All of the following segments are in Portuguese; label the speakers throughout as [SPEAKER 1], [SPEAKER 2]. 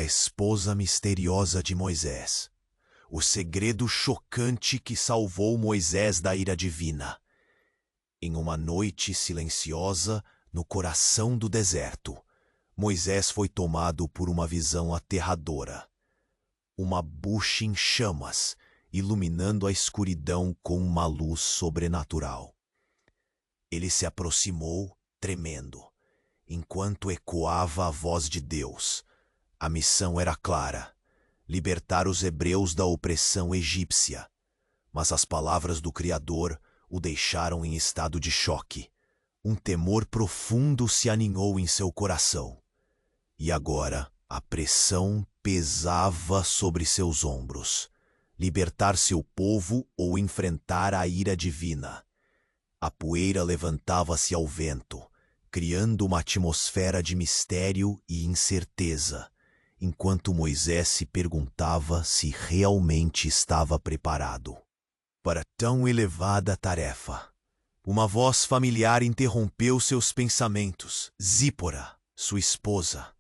[SPEAKER 1] A esposa misteriosa de Moisés. O segredo chocante que salvou Moisés da ira divina. Em uma noite silenciosa, no coração do deserto, Moisés foi tomado por uma visão aterradora. Uma bucha em chamas, iluminando a escuridão com uma luz sobrenatural. Ele se aproximou, tremendo, enquanto ecoava a voz de Deus. A missão era clara: libertar os hebreus da opressão egípcia. Mas as palavras do Criador o deixaram em estado de choque. Um temor profundo se aninhou em seu coração. E agora a pressão pesava sobre seus ombros. Libertar seu povo ou enfrentar a ira divina. A poeira levantava-se ao vento, criando uma atmosfera de mistério e incerteza, enquanto Moisés se perguntava se realmente estava preparado para tão elevada tarefa. Uma voz familiar interrompeu seus pensamentos. Zípora, sua esposa.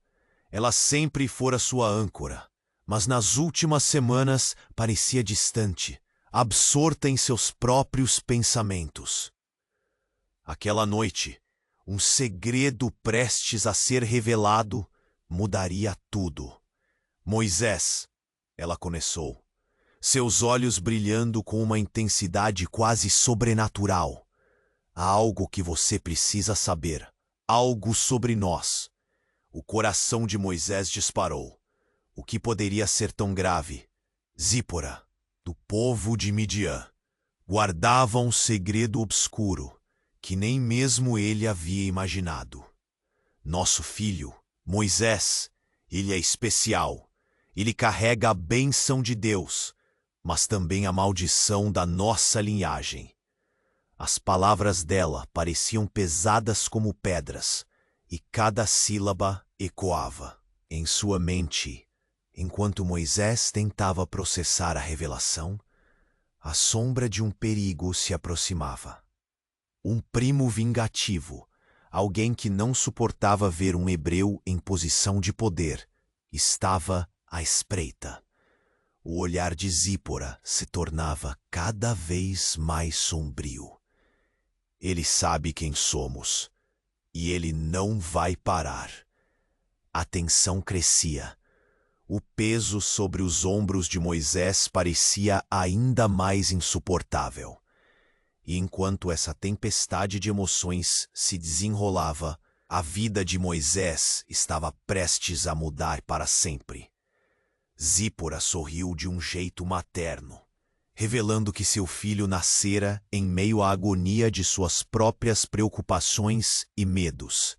[SPEAKER 1] Ela sempre fora sua âncora, mas nas últimas semanas parecia distante, absorta em seus próprios pensamentos. Aquela noite, um segredo prestes a ser revelado mudaria tudo. Moisés, ela começou, seus olhos brilhando com uma intensidade quase sobrenatural. Há algo que você precisa saber, algo sobre nós. O coração de Moisés disparou. O que poderia ser tão grave? Zípora, do povo de Midian, guardava um segredo obscuro que nem mesmo ele havia imaginado. Nosso filho, Moisés, ele é especial. Ele carrega a bênção de Deus, mas também a maldição da nossa linhagem. As palavras dela pareciam pesadas como pedras, e cada sílaba ecoava em sua mente. Enquanto Moisés tentava processar a revelação, a sombra de um perigo se aproximava. Um primo vingativo, alguém que não suportava ver um hebreu em posição de poder, estava à espreita. O olhar de Zípora se tornava cada vez mais sombrio. Ele sabe quem somos, e ele não vai parar. A tensão crescia. O peso sobre os ombros de Moisés parecia ainda mais insuportável. E enquanto essa tempestade de emoções se desenrolava, a vida de Moisés estava prestes a mudar para sempre. Zípora sorriu de um jeito materno, revelando que seu filho nascera em meio à agonia de suas próprias preocupações e medos.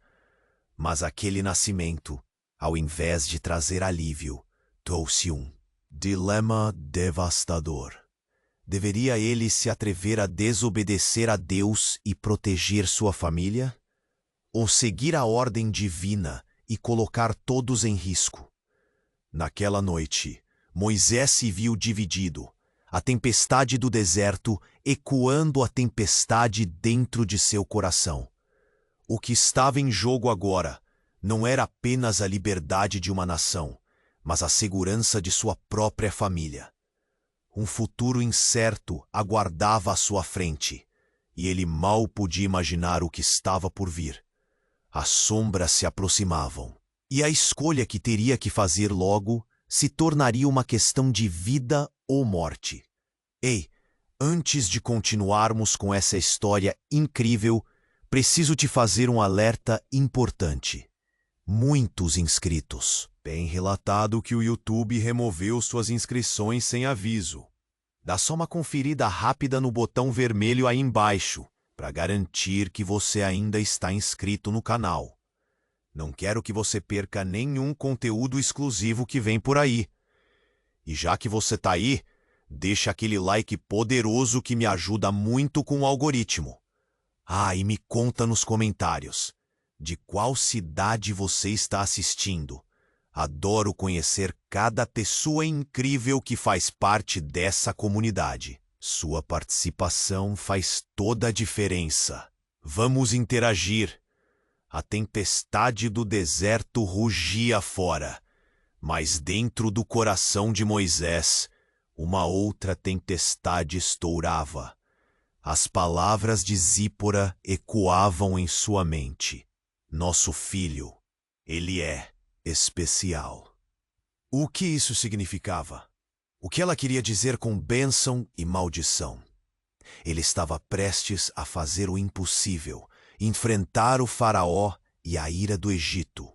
[SPEAKER 1] Mas aquele nascimento, ao invés de trazer alívio, trouxe um dilema devastador. Deveria ele se atrever a desobedecer a Deus e proteger sua família? Ou seguir a ordem divina e colocar todos em risco? Naquela noite, Moisés se viu dividido, a tempestade do deserto ecoando a tempestade dentro de seu coração. O que estava em jogo agora não era apenas a liberdade de uma nação, mas a segurança de sua própria família. Um futuro incerto aguardava à sua frente, e ele mal podia imaginar o que estava por vir. As sombras se aproximavam, e a escolha que teria que fazer logo se tornaria uma questão de vida ou morte. Ei, antes de continuarmos com essa história incrível, preciso te fazer um alerta importante. Muitos inscritos. Bem relatado que o YouTube removeu suas inscrições sem aviso. Dá só uma conferida rápida no botão vermelho aí embaixo, para garantir que você ainda está inscrito no canal. Não quero que você perca nenhum conteúdo exclusivo que vem por aí. E já que você tá aí, deixa aquele like poderoso que me ajuda muito com o algoritmo. Ah, e me conta nos comentários de qual cidade você está assistindo. Adoro conhecer cada pessoa incrível que faz parte dessa comunidade. Sua participação faz toda a diferença. Vamos interagir. A tempestade do deserto rugia fora, Mas dentro do coração de Moisés, uma outra tempestade estourava. As palavras de Zípora ecoavam em sua mente. Nosso filho, ele é especial. O que isso significava? O que ela queria dizer com bênção e maldição? Ele estava prestes a fazer o impossível, enfrentar o faraó e a ira do Egito.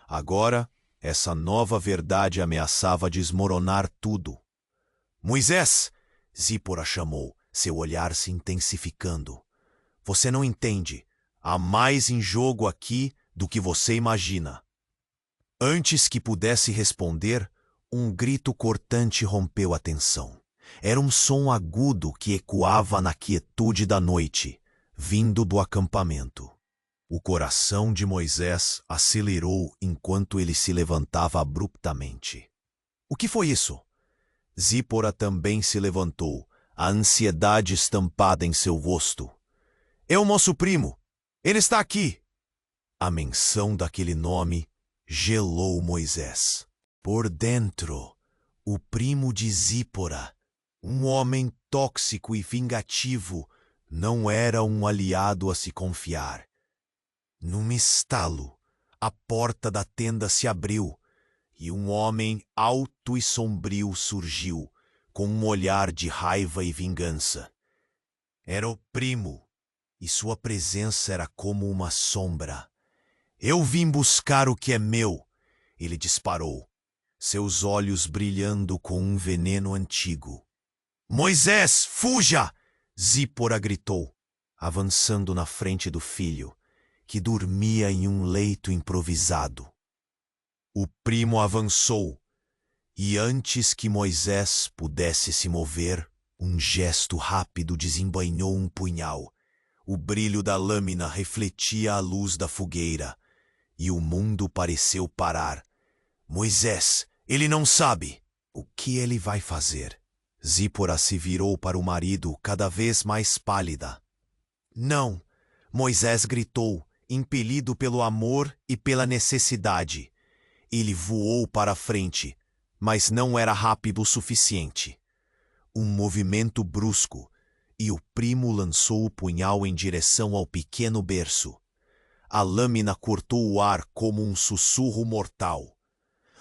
[SPEAKER 1] Agora, essa nova verdade ameaçava desmoronar tudo. Moisés! Zípora chamou, seu olhar se intensificando. Você não entende. Há mais em jogo aqui do que você imagina. Antes que pudesse responder, um grito cortante rompeu a tensão. Era um som agudo que ecoava na quietude da noite, vindo do acampamento. O coração de Moisés acelerou enquanto ele se levantava abruptamente. O que foi isso? Zípora também se levantou, a ansiedade estampada em seu rosto. É o nosso primo! Ele está aqui! A menção daquele nome gelou Moisés. Por dentro, o primo de Zípora, um homem tóxico e vingativo, não era um aliado a se confiar. Num estalo, a porta da tenda se abriu e um homem alto e sombrio surgiu, com um olhar de raiva e vingança. Era o primo, e sua presença era como uma sombra. Eu vim buscar o que é meu, ele disparou, seus olhos brilhando com um veneno antigo. Moisés, fuja! Zípora gritou, avançando na frente do filho, que dormia em um leito improvisado. O primo avançou, e antes que Moisés pudesse se mover, um gesto rápido desembainhou um punhal. O brilho da lâmina refletia a luz da fogueira, e o mundo pareceu parar. Moisés, ele não sabe. O que ele vai fazer? Zípora se virou para o marido, cada vez mais pálida. Não, Moisés gritou, impelido pelo amor e pela necessidade. Ele voou para a frente, mas não era rápido o suficiente. Um movimento brusco, e o primo lançou o punhal em direção ao pequeno berço. A lâmina cortou o ar como um sussurro mortal.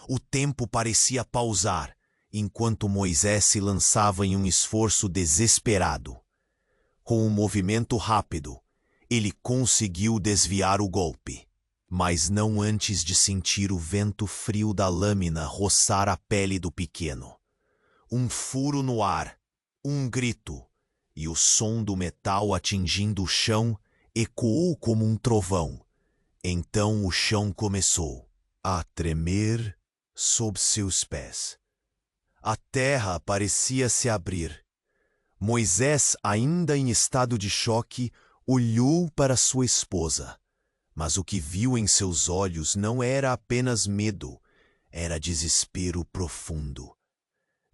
[SPEAKER 1] O tempo parecia pausar, enquanto Moisés se lançava em um esforço desesperado. Com um movimento rápido, ele conseguiu desviar o golpe, mas não antes de sentir o vento frio da lâmina roçar a pele do pequeno. Um furo no ar, um grito, e o som do metal atingindo o chão ecoou como um trovão. Então o chão começou a tremer sob seus pés. A terra parecia se abrir. Moisés, ainda em estado de choque, olhou para sua esposa. Mas o que viu em seus olhos não era apenas medo, era desespero profundo.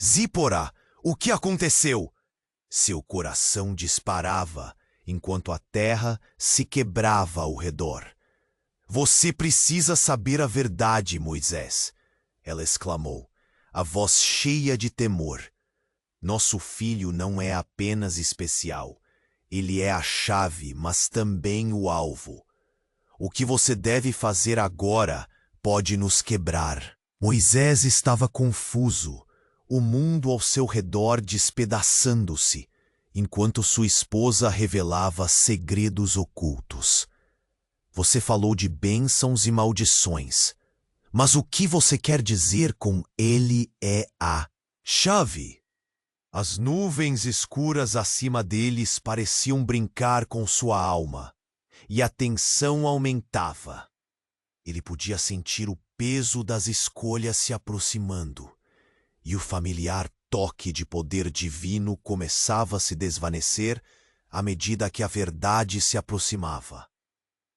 [SPEAKER 1] Zípora, o que aconteceu? Seu coração disparava, enquanto a terra se quebrava ao redor. Você precisa saber a verdade, Moisés, ela exclamou, a voz cheia de temor. Nosso filho não é apenas especial. Ele é a chave, mas também o alvo. O que você deve fazer agora pode nos quebrar. Moisés estava confuso, o mundo ao seu redor despedaçando-se, enquanto sua esposa revelava segredos ocultos. Você falou de bênçãos e maldições, mas o que você quer dizer com ele é a chave? As nuvens escuras acima deles pareciam brincar com sua alma, e a tensão aumentava. Ele podia sentir o peso das escolhas se aproximando, e o familiar toque de poder divino começava a se desvanecer à medida que a verdade se aproximava.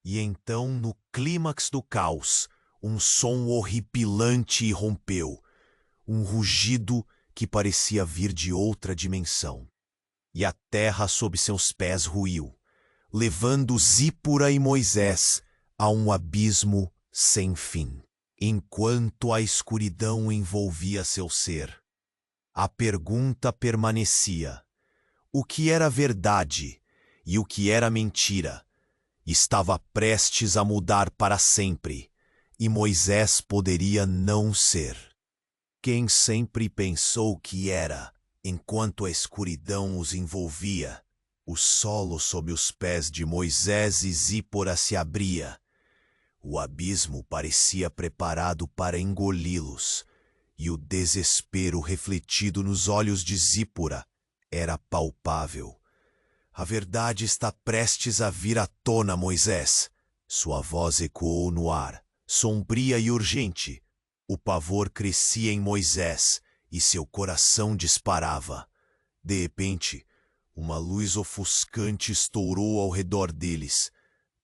[SPEAKER 1] E então, no clímax do caos, um som horripilante irrompeu, um rugido que parecia vir de outra dimensão. E a terra sob seus pés ruiu, levando Zípora e Moisés a um abismo sem fim. enquanto a escuridão envolvia seu ser. A pergunta permanecia: o que era verdade e o que era mentira? Estava prestes a mudar para sempre, e Moisés poderia não ser quem sempre pensou que era. Enquanto a escuridão os envolvia, o solo sob os pés de Moisés e Zípora se abria. O abismo parecia preparado para engoli-los, e o desespero refletido nos olhos de Zípora era palpável. A verdade está prestes a vir à tona, Moisés. Sua voz ecoou no ar, sombria e urgente. O pavor crescia em Moisés e seu coração disparava. De repente, uma luz ofuscante estourou ao redor deles,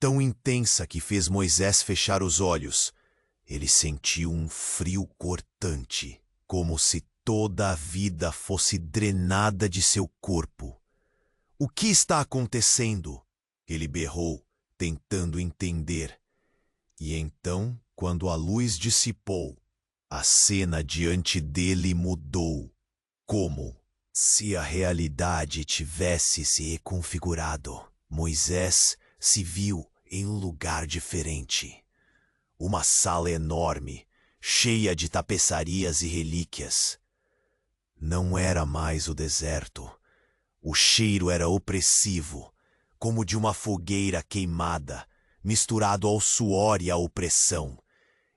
[SPEAKER 1] tão intensa que fez Moisés fechar os olhos. Ele sentiu um frio cortante, como se toda a vida fosse drenada de seu corpo. O que está acontecendo? Ele berrou, tentando entender. E então, quando a luz dissipou, a cena diante dele mudou, como se a realidade tivesse se reconfigurado. Moisés se viu em um lugar diferente. Uma sala enorme, cheia de tapeçarias e relíquias. Não era mais o deserto. O cheiro era opressivo, como de uma fogueira queimada, misturado ao suor e à opressão.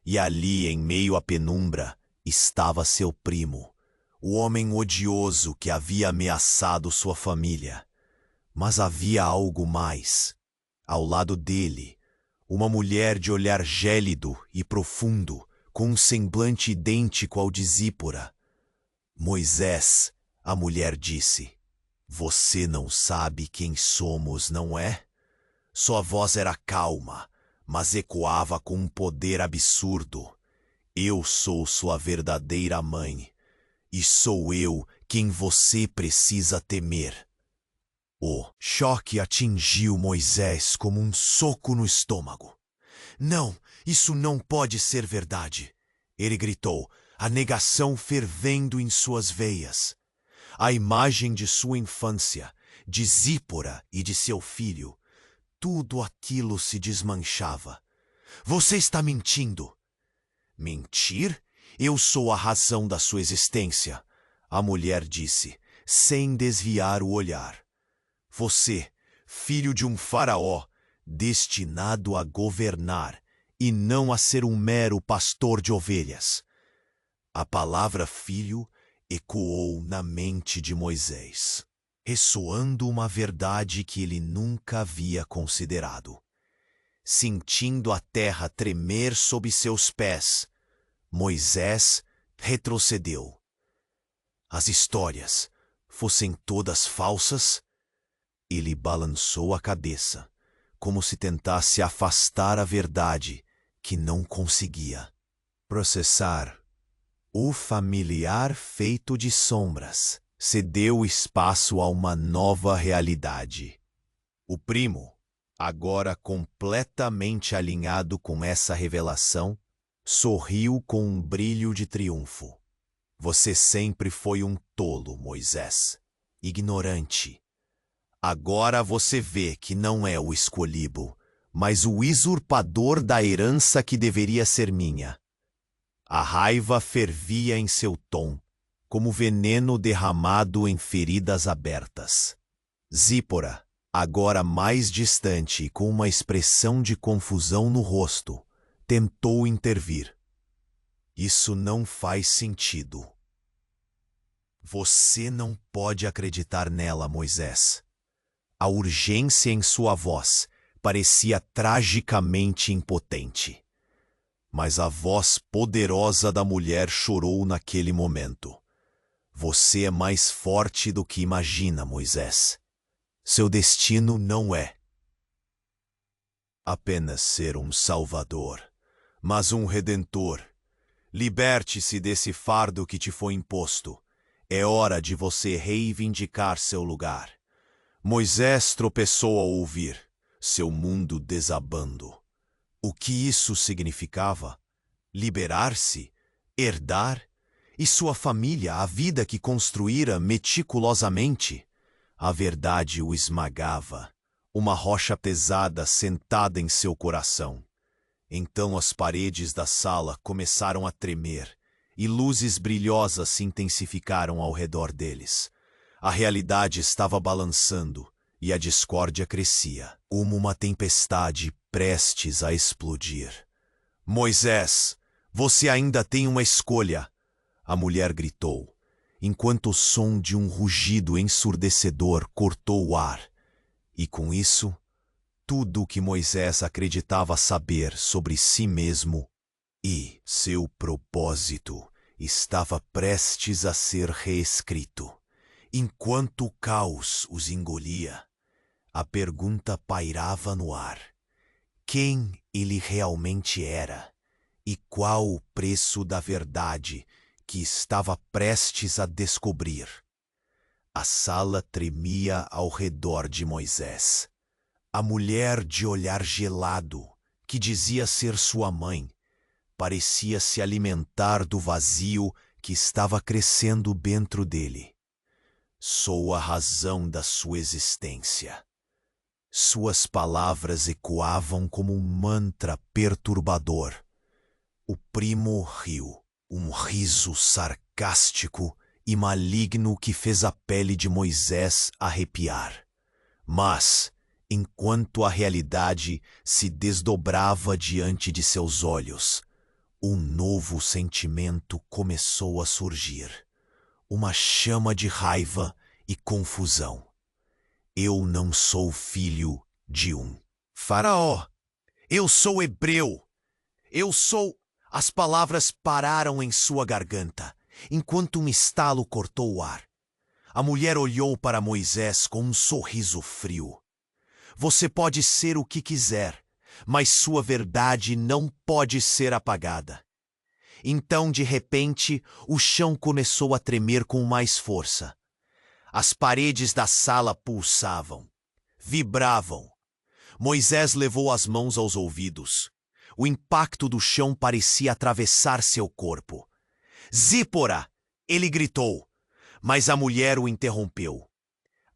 [SPEAKER 1] E ali, em meio à penumbra, estava seu primo, o homem odioso que havia ameaçado sua família. Mas havia algo mais. Ao lado dele, uma mulher de olhar gélido e profundo, com um semblante idêntico ao de Zípora. Moisés, a mulher disse, você não sabe quem somos, não é? Sua voz era calma, mas ecoava com um poder absurdo. Eu sou sua verdadeira mãe, e sou eu quem você precisa temer. O choque atingiu Moisés como um soco no estômago. Não, isso não pode ser verdade, ele gritou, a negação fervendo em suas veias. A imagem de sua infância, de Zípora e de seu filho, tudo aquilo se desmanchava. Você está mentindo. Mentir? Eu sou a razão da sua existência, a mulher disse, sem desviar o olhar. Você, filho de um faraó, destinado a governar e não a ser um mero pastor de ovelhas. A palavra filho ecoou na mente de Moisés, ressoando uma verdade que ele nunca havia considerado. Sentindo a terra tremer sob seus pés, Moisés retrocedeu. As histórias fossem todas falsas? Ele balançou a cabeça, como se tentasse afastar a verdade que não conseguia processar. O familiar feito de sombras cedeu espaço a uma nova realidade. O primo, agora completamente alinhado com essa revelação, sorriu com um brilho de triunfo. Você sempre foi um tolo, Moisés, ignorante. Agora você vê que não é o escolhido, mas o usurpador da herança que deveria ser minha. A raiva fervia em seu tom, como veneno derramado em feridas abertas. Zípora, agora mais distante e com uma expressão de confusão no rosto, tentou intervir. Isso não faz sentido. Você não pode acreditar nela, Moisés. A urgência em sua voz parecia tragicamente impotente. Mas a voz poderosa da mulher chorou naquele momento. Você é mais forte do que imagina, Moisés. Seu destino não é apenas ser um salvador, mas um redentor. Liberte-se desse fardo que te foi imposto. É hora de você reivindicar seu lugar. Moisés tropeçou ao ouvir, seu mundo desabando. O que isso significava? liberar-se, herdar, e sua família a vida que construíra meticulosamente. A verdade o esmagava, uma rocha pesada sentada em seu coração. Então as paredes da sala começaram a tremer, e luzes brilhosas se intensificaram ao redor deles. A realidade estava balançando, e a discórdia crescia, como uma tempestade prestes a explodir. Moisés, você ainda tem uma escolha, a mulher gritou, enquanto o som de um rugido ensurdecedor cortou o ar. E com isso, tudo o que Moisés acreditava saber sobre si mesmo e seu propósito estava prestes a ser reescrito. Enquanto o caos os engolia, a pergunta pairava no ar: quem ele realmente era e qual o preço da verdade que estava prestes a descobrir? A sala tremia ao redor de Moisés. A mulher de olhar gelado, que dizia ser sua mãe, parecia se alimentar do vazio que estava crescendo dentro dele. Sou a razão da sua existência. Suas palavras ecoavam como um mantra perturbador. O primo riu, um riso sarcástico e maligno que fez a pele de Moisés arrepiar. Mas, enquanto a realidade se desdobrava diante de seus olhos, um novo sentimento começou a surgir. Uma chama de raiva e confusão. Eu não sou filho de um faraó. Eu sou hebreu. Eu sou... As palavras pararam em sua garganta, enquanto um estalo cortou o ar. A mulher olhou para Moisés com um sorriso frio. Você pode ser o que quiser, mas sua verdade não pode ser apagada. Então, de repente, o chão começou a tremer com mais força. As paredes da sala pulsavam, vibravam. Moisés levou as mãos aos ouvidos. O impacto do chão parecia atravessar seu corpo. Zípora! Ele gritou, mas a mulher o interrompeu.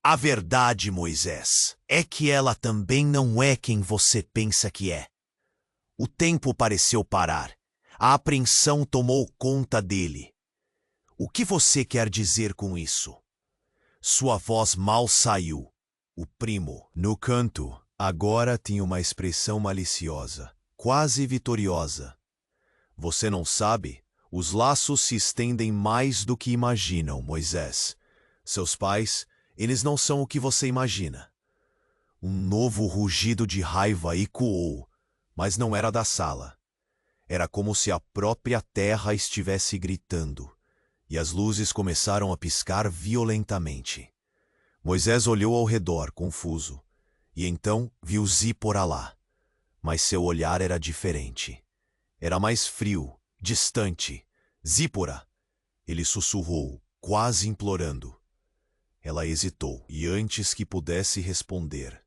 [SPEAKER 1] A verdade, Moisés, é que ela também não é quem você pensa que é. O tempo pareceu parar. A apreensão tomou conta dele. O que você quer dizer com isso? Sua voz mal saiu. O primo, no canto, agora tinha uma expressão maliciosa, quase vitoriosa. Você não sabe? Os laços se estendem mais do que imaginam, Moisés. Seus pais, eles não são o que você imagina. Um novo rugido de raiva ecoou, mas não era da sala. Era como se a própria terra estivesse gritando, e as luzes começaram a piscar violentamente. Moisés olhou ao redor, confuso, e então viu Zípora lá. Mas seu olhar era diferente. Era mais frio, distante. Zípora! Ele sussurrou, quase implorando. Ela hesitou, e antes que pudesse responder,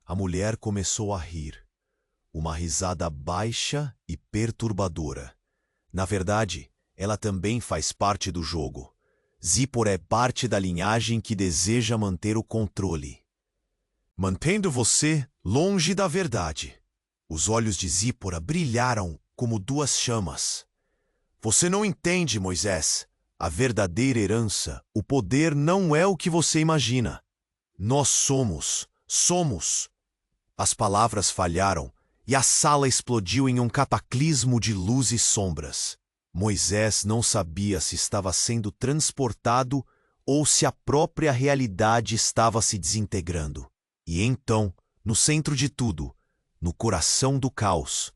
[SPEAKER 1] a mulher começou a rir. Uma risada baixa e perturbadora. Na verdade, ela também faz parte do jogo. Zípora é parte da linhagem que deseja manter o controle, mantendo você longe da verdade. Os olhos de Zípora brilharam como duas chamas. Você não entende, Moisés. A verdadeira herança, o poder não é o que você imagina. Nós somos. As palavras falharam e a sala explodiu em um cataclismo de luz e sombras. Moisés não sabia se estava sendo transportado ou se a própria realidade estava se desintegrando. E então, no centro de tudo, no coração do caos,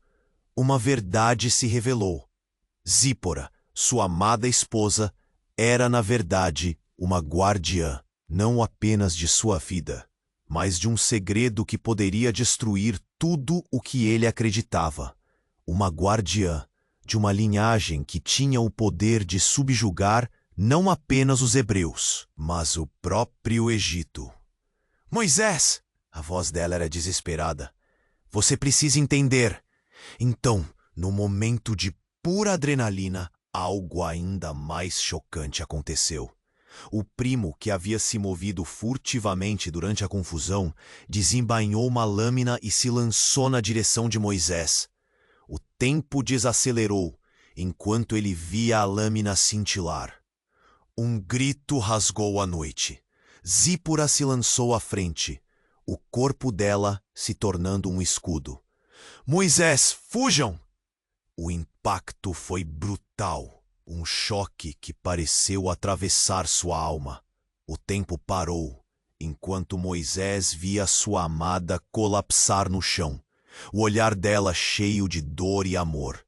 [SPEAKER 1] uma verdade se revelou. Zípora, sua amada esposa, era na verdade uma guardiã, não apenas de sua vida, mas de um segredo que poderia destruir tudo o que ele acreditava. Uma guardiã de uma linhagem que tinha o poder de subjugar não apenas os hebreus, mas o próprio Egito. Moisés! A voz dela era desesperada. Você precisa entender. Então, no momento de pura adrenalina, algo ainda mais chocante aconteceu. O primo, que havia se movido furtivamente durante a confusão, desembainhou uma lâmina e se lançou na direção de Moisés. O tempo desacelerou, enquanto ele via a lâmina cintilar. Um grito rasgou a noite. Zípora se lançou à frente, o corpo dela se tornando um escudo. Moisés, fujam! O impacto foi brutal, um choque que pareceu atravessar sua alma. O tempo parou, enquanto Moisés via sua amada colapsar no chão, o olhar dela cheio de dor e amor.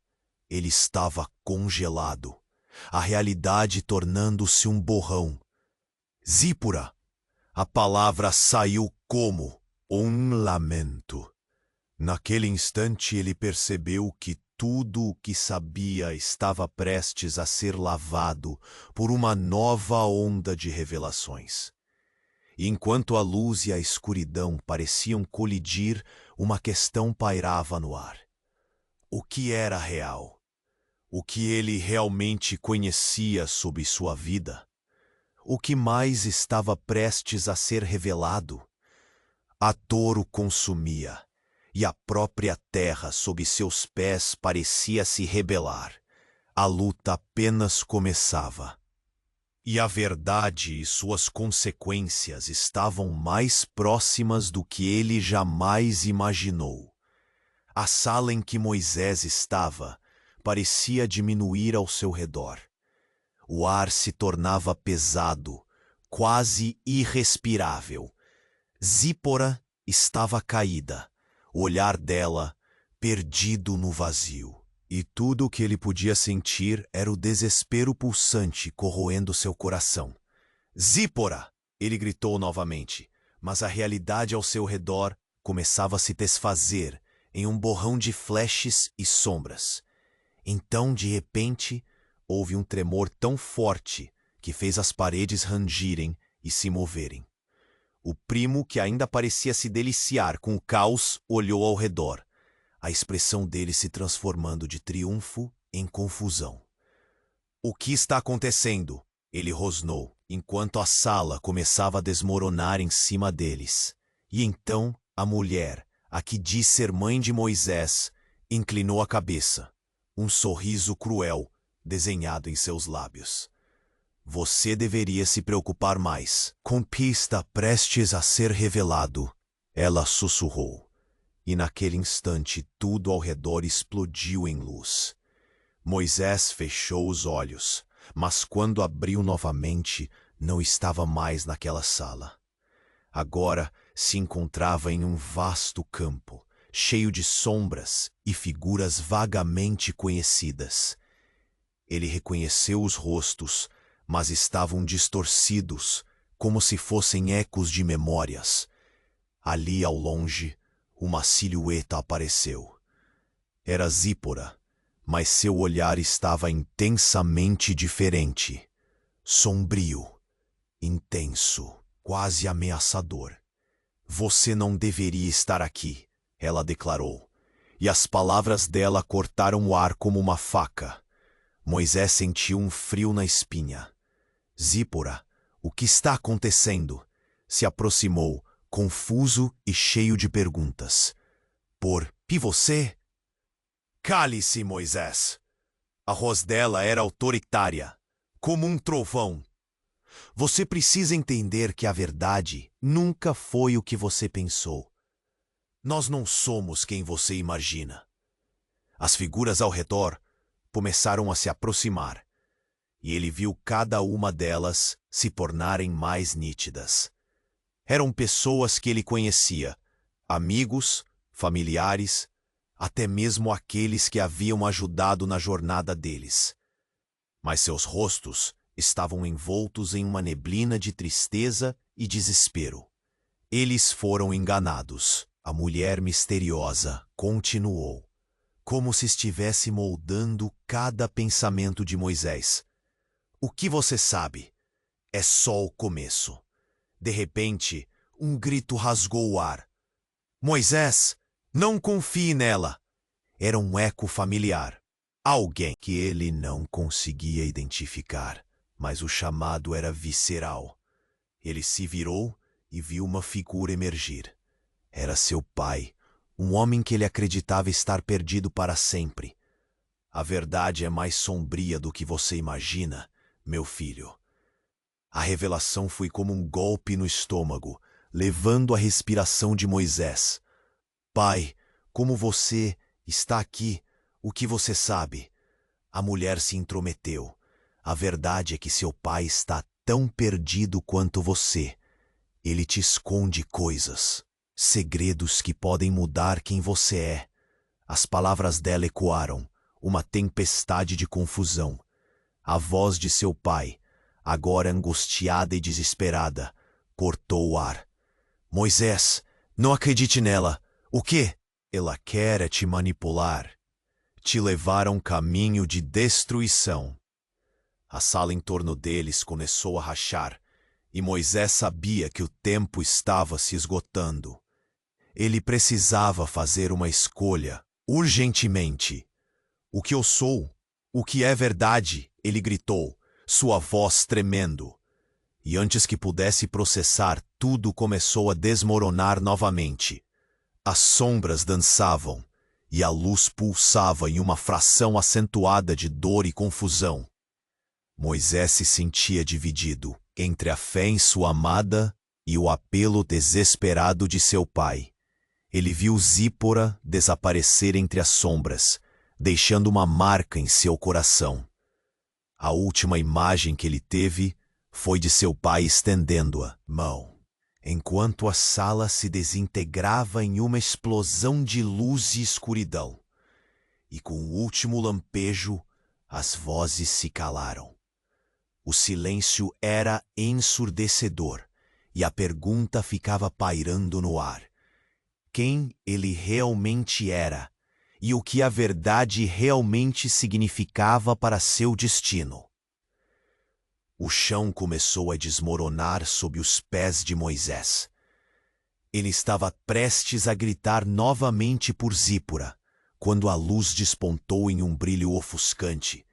[SPEAKER 1] Ele estava congelado, a realidade tornando-se um borrão. Zípora! A palavra saiu como um lamento. Naquele instante ele percebeu que tudo o que sabia estava prestes a ser lavado por uma nova onda de revelações. E enquanto a luz e a escuridão pareciam colidir, uma questão pairava no ar. O que era real? O que ele realmente conhecia sobre sua vida? O que mais estava prestes a ser revelado? A dor o consumia, e a própria terra sob seus pés parecia se rebelar. A luta apenas começava. E a verdade e suas consequências estavam mais próximas do que ele jamais imaginou. A sala em que Moisés estava parecia diminuir ao seu redor. O ar se tornava pesado, quase irrespirável. Zípora estava caída, o olhar dela perdido no vazio. E tudo o que ele podia sentir era o desespero pulsante corroendo seu coração. Zípora! Ele gritou novamente, mas a realidade ao seu redor começava a se desfazer em um borrão de flashes e sombras. Então, de repente, houve um tremor tão forte que fez as paredes rangirem e se moverem. O primo, que ainda parecia se deliciar com o caos, olhou ao redor, a expressão dele se transformando de triunfo em confusão. O que está acontecendo? Ele rosnou, enquanto a sala começava a desmoronar em cima deles. E então a mulher, a que diz ser mãe de Moisés, inclinou a cabeça, um sorriso cruel desenhado em seus lábios. Você deveria se preocupar mais com o que está prestes a ser revelado, ela sussurrou. E naquele instante tudo ao redor explodiu em luz. Moisés fechou os olhos, mas quando abriu novamente, não estava mais naquela sala. Agora se encontrava em um vasto campo, cheio de sombras e figuras vagamente conhecidas. Ele reconheceu os rostos, mas estavam distorcidos, como se fossem ecos de memórias. Ali ao longe, uma silhueta apareceu. Era Zípora, mas seu olhar estava intensamente diferente. Sombrio, intenso, quase ameaçador. Você não deveria estar aqui, ela declarou, e as palavras dela cortaram o ar como uma faca. Moisés sentiu um frio na espinha. Zípora, o que está acontecendo? Se aproximou, confuso e cheio de perguntas. Por que você? Cale-se, Moisés. A voz dela era autoritária, como um trovão. Você precisa entender que a verdade nunca foi o que você pensou. Nós não somos quem você imagina. As figuras ao redor começaram a se aproximar, e ele viu cada uma delas se tornarem mais nítidas. Eram pessoas que ele conhecia, amigos, familiares, até mesmo aqueles que haviam ajudado na jornada deles. Mas seus rostos estavam envoltos em uma neblina de tristeza e desespero. Eles foram enganados. A mulher misteriosa continuou, como se estivesse moldando cada pensamento de Moisés. O que você sabe? É só o começo. De repente, um grito rasgou o ar. Moisés, não confie nela! Era um eco familiar. Alguém que ele não conseguia identificar, mas o chamado era visceral. Ele se virou e viu uma figura emergir. Era seu pai, um homem que ele acreditava estar perdido para sempre. A verdade é mais sombria do que você imagina, meu filho. A revelação foi como um golpe no estômago, levando a respiração de Moisés. Pai, como você está aqui, o que você sabe? A mulher se intrometeu. A verdade é que seu pai está tão perdido quanto você. Ele te esconde coisas, segredos que podem mudar quem você é. As palavras dela ecoaram, uma tempestade de confusão. A voz de seu pai, agora angustiada e desesperada, cortou o ar. Moisés, não acredite nela. O quê? Ela quer te manipular. Te levar a um caminho de destruição. A sala em torno deles começou a rachar, e Moisés sabia que o tempo estava se esgotando. Ele precisava fazer uma escolha, urgentemente. O que eu sou? O que é verdade? Ele gritou, sua voz tremendo. E antes que pudesse processar, tudo começou a desmoronar novamente. As sombras dançavam, e a luz pulsava em uma fração acentuada de dor e confusão. Moisés se sentia dividido entre a fé em sua amada e o apelo desesperado de seu pai. Ele viu Zípora desaparecer entre as sombras, deixando uma marca em seu coração. A última imagem que ele teve foi de seu pai estendendo a mão, enquanto a sala se desintegrava em uma explosão de luz e escuridão. E com o último lampejo, as vozes se calaram. O silêncio era ensurdecedor, e a pergunta ficava pairando no ar. Quem ele realmente era, e o que a verdade realmente significava para seu destino. O chão começou a desmoronar sob os pés de Moisés. Ele estava prestes a gritar novamente por Zípora, quando a luz despontou em um brilho ofuscante,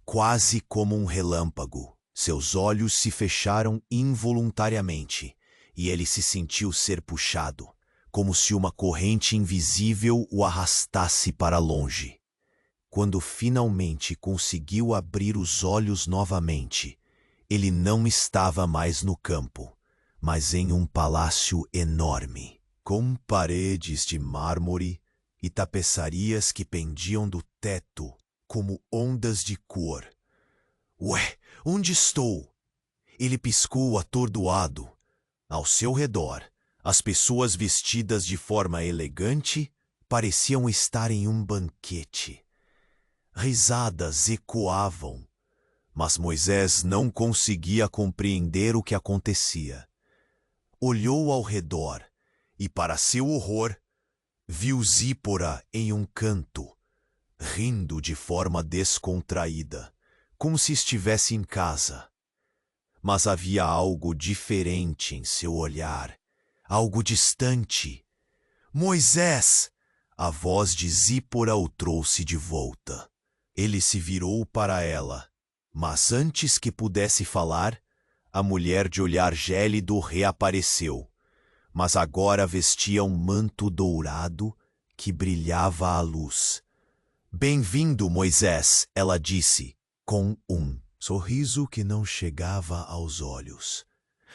[SPEAKER 1] quase como um relâmpago. Seus olhos se fecharam involuntariamente, e ele se sentiu ser puxado, como se uma corrente invisível o arrastasse para longe. Quando finalmente conseguiu abrir os olhos novamente, ele não estava mais no campo, mas em um palácio enorme, com paredes de mármore e tapeçarias que pendiam do teto como ondas de cor. Ué, onde estou? Ele piscou atordoado. Ao seu redor, as pessoas vestidas de forma elegante pareciam estar em um banquete. Risadas ecoavam, mas Moisés não conseguia compreender o que acontecia. Olhou ao redor e, para seu horror, viu Zípora em um canto, rindo de forma descontraída, como se estivesse em casa. Mas havia algo diferente em seu olhar, algo distante. Moisés! A voz de Zípora o trouxe de volta. Ele se virou para ela, mas antes que pudesse falar, a mulher de olhar gélido reapareceu, mas agora vestia um manto dourado que brilhava à luz. Bem-vindo, Moisés, ela disse, com um sorriso que não chegava aos olhos.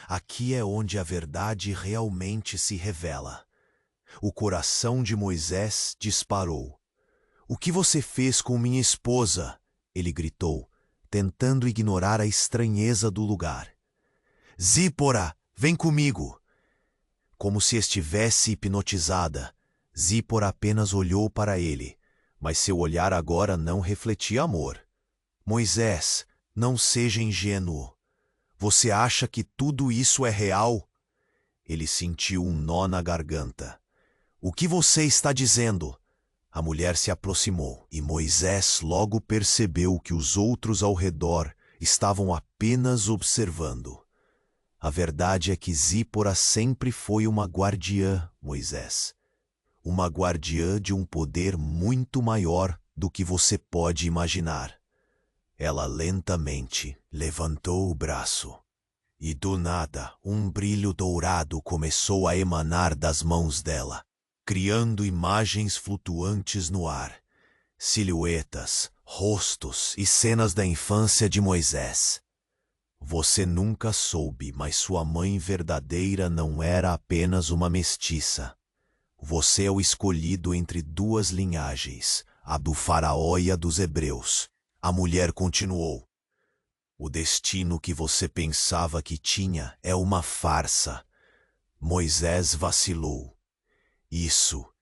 [SPEAKER 1] Aqui é onde a verdade realmente se revela. O coração de Moisés disparou. O que você fez com minha esposa? Ele gritou, tentando ignorar a estranheza do lugar. Zípora, vem comigo! Como se estivesse hipnotizada, Zípora apenas olhou para ele, mas seu olhar agora não refletia amor. Moisés, não seja ingênuo. Você acha que tudo isso é real? Ele sentiu um nó na garganta. O que você está dizendo? A mulher se aproximou e Moisés logo percebeu que os outros ao redor estavam apenas observando. A verdade é que Zípora sempre foi uma guardiã, Moisés. Uma guardiã de um poder muito maior do que você pode imaginar. Ela lentamente levantou o braço. E do nada, um brilho dourado começou a emanar das mãos dela, criando imagens flutuantes no ar, silhuetas, rostos e cenas da infância de Moisés. Você nunca soube, mas sua mãe verdadeira não era apenas uma mestiça. Você é o escolhido entre duas linhagens, a do faraó e a dos hebreus. A mulher continuou. O destino que você pensava que tinha é uma farsa. Moisés vacilou. Isso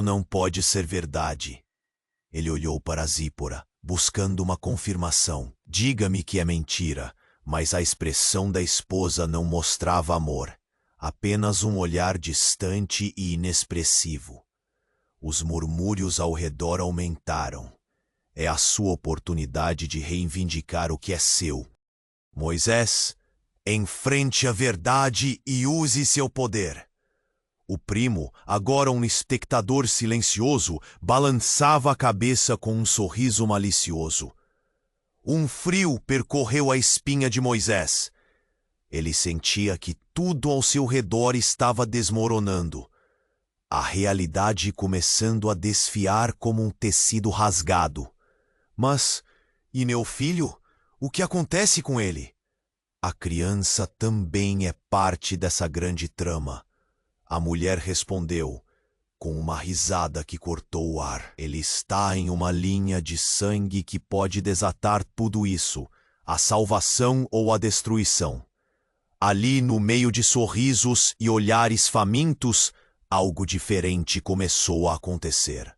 [SPEAKER 1] não pode ser verdade. Ele olhou para Zípora, buscando uma confirmação. Diga-me que é mentira, mas a expressão da esposa não mostrava amor. Apenas um olhar distante e inexpressivo. Os murmúrios ao redor aumentaram. É a sua oportunidade de reivindicar o que é seu. Moisés, enfrente a verdade e use seu poder. O primo, agora um espectador silencioso, balançava a cabeça com um sorriso malicioso. Um frio percorreu a espinha de Moisés. Ele sentia que tudo ao seu redor estava desmoronando. A realidade começando a desfiar como um tecido rasgado. Mas, e meu filho? O que acontece com ele? A criança também é parte dessa grande trama. A mulher respondeu, com uma risada que cortou o ar. Ele está em uma linha de sangue que pode desatar tudo isso, a salvação ou a destruição. Ali, no meio de sorrisos e olhares famintos, algo diferente começou a acontecer.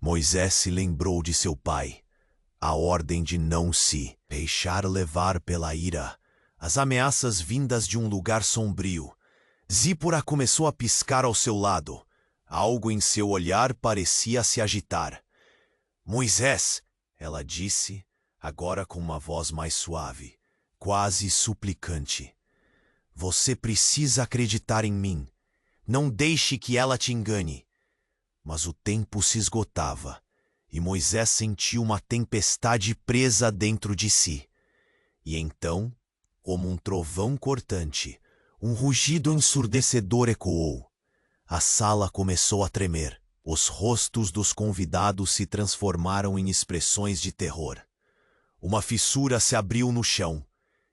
[SPEAKER 1] Moisés se lembrou de seu pai. A ordem de não se deixar levar pela ira, as ameaças vindas de um lugar sombrio. Zípora começou a piscar ao seu lado. Algo em seu olhar parecia se agitar. Moisés, ela disse, agora com uma voz mais suave, quase suplicante. Você precisa acreditar em mim. Não deixe que ela te engane. Mas o tempo se esgotava. E Moisés sentiu uma tempestade presa dentro de si. E então, como um trovão cortante, um rugido ensurdecedor ecoou. A sala começou a tremer. Os rostos dos convidados se transformaram em expressões de terror. Uma fissura se abriu no chão,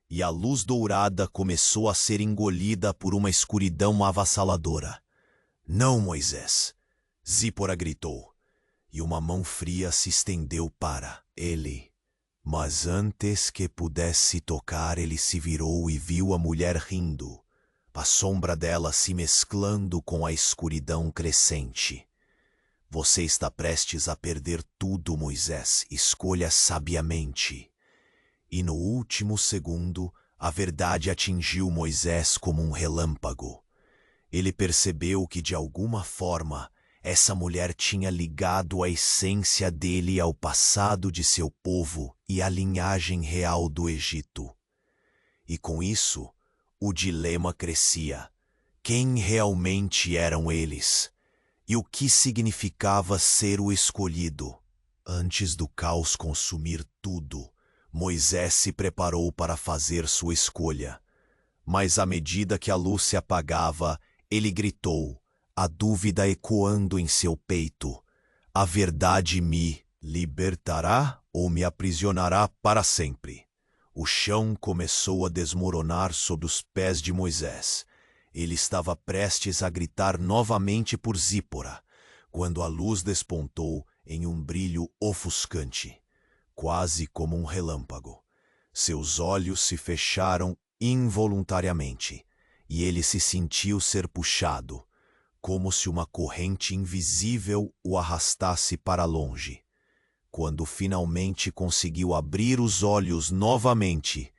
[SPEAKER 1] e a luz dourada começou a ser engolida por uma escuridão avassaladora. Não, Moisés! Zípora gritou. E uma mão fria se estendeu para ele. Mas antes que pudesse tocar, ele se virou e viu a mulher rindo, a sombra dela se mesclando com a escuridão crescente. Você está prestes a perder tudo, Moisés. Escolha sabiamente. E no último segundo, a verdade atingiu Moisés como um relâmpago. Ele percebeu que, de alguma forma, essa mulher tinha ligado a essência dele ao passado de seu povo e à linhagem real do Egito. E com isso, o dilema crescia. Quem realmente eram eles? E o que significava ser o escolhido? Antes do caos consumir tudo, Moisés se preparou para fazer sua escolha. Mas à medida que a luz se apagava, ele gritou, a dúvida ecoando em seu peito. A verdade me libertará ou me aprisionará para sempre? O chão começou a desmoronar sob os pés de Moisés. Ele estava prestes a gritar novamente por Zípora, quando a luz despontou em um brilho ofuscante, quase como um relâmpago. Seus olhos se fecharam involuntariamente, e ele se sentiu ser puxado, como se uma corrente invisível o arrastasse para longe. Quando finalmente conseguiu abrir os olhos novamente,